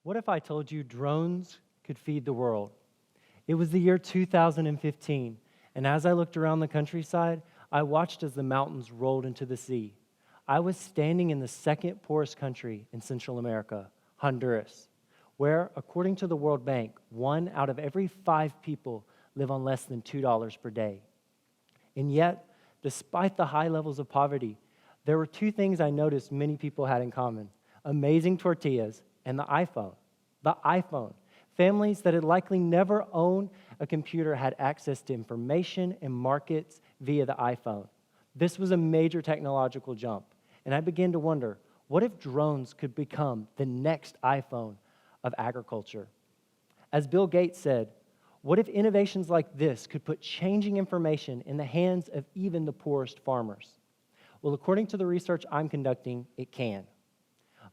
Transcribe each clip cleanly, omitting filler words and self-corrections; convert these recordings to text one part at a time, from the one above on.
What if I told you drones could feed the world? It was the year 2015, and as I looked around the countryside, I watched as the mountains rolled into the sea. I was standing in the second poorest country in Central America, Honduras, where, according to the World Bank, 1 out of every 5 people live on less than $2 per day. And yet, despite the high levels of poverty, there were 2 things I noticed many people had in common: amazing tortillas and the iPhone. The iPhone. Families that had likely never owned a computer had access to information and markets via the iPhone. This was a major technological jump, and I began to wonder, what if drones could become the next iPhone of agriculture? As Bill Gates said, what if innovations like this could put changing information in the hands of even the poorest farmers? Well, according to the research I'm conducting, it can.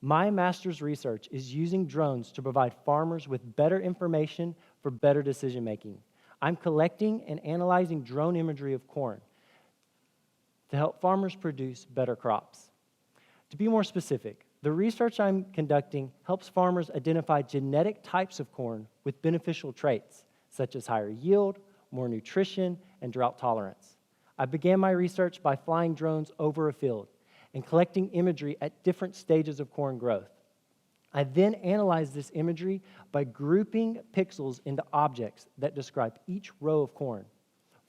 My master's research is using drones to provide farmers with better information for better decision making. I'm collecting and analyzing drone imagery of corn to help farmers produce better crops. To be more specific, the research I'm conducting helps farmers identify genetic types of corn with beneficial traits, such as higher yield, more nutrition, and drought tolerance. I began my research by flying drones over a field and collecting imagery at different stages of corn growth. I then analyzed this imagery by grouping pixels into objects that describe each row of corn.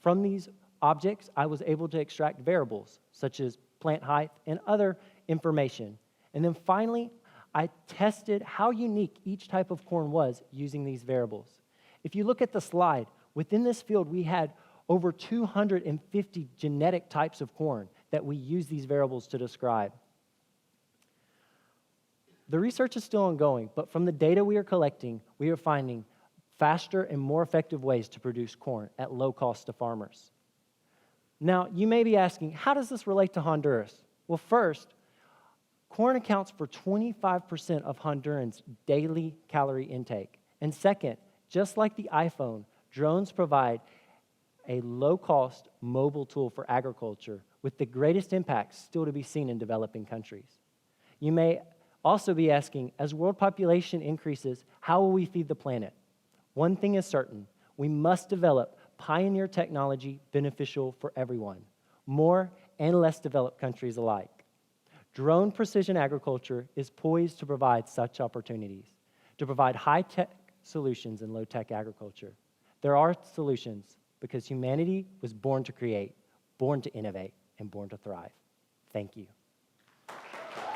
From these objects, I was able to extract variables, such as plant height and other information. And then finally, I tested how unique each type of corn was using these variables. If you look at the slide, within this field, we had over 250 genetic types of corn that we use these variables to describe. The research is still ongoing, but from the data we are collecting, we are finding faster and more effective ways to produce corn at low cost to farmers. Now, you may be asking, how does this relate to Honduras? Well, first, corn accounts for 25% of Hondurans' daily calorie intake. And second, just like the iPhone, drones provide a low-cost mobile tool for agriculture with the greatest impacts still to be seen in developing countries. You may also be asking, as world population increases, how will we feed the planet? One thing is certain, we must develop pioneer technology beneficial for everyone, more and less developed countries alike. Drone precision agriculture is poised to provide such opportunities, to provide high-tech solutions in low-tech agriculture. There are solutions because humanity was born to create, born to innovate, and born to thrive. Thank you.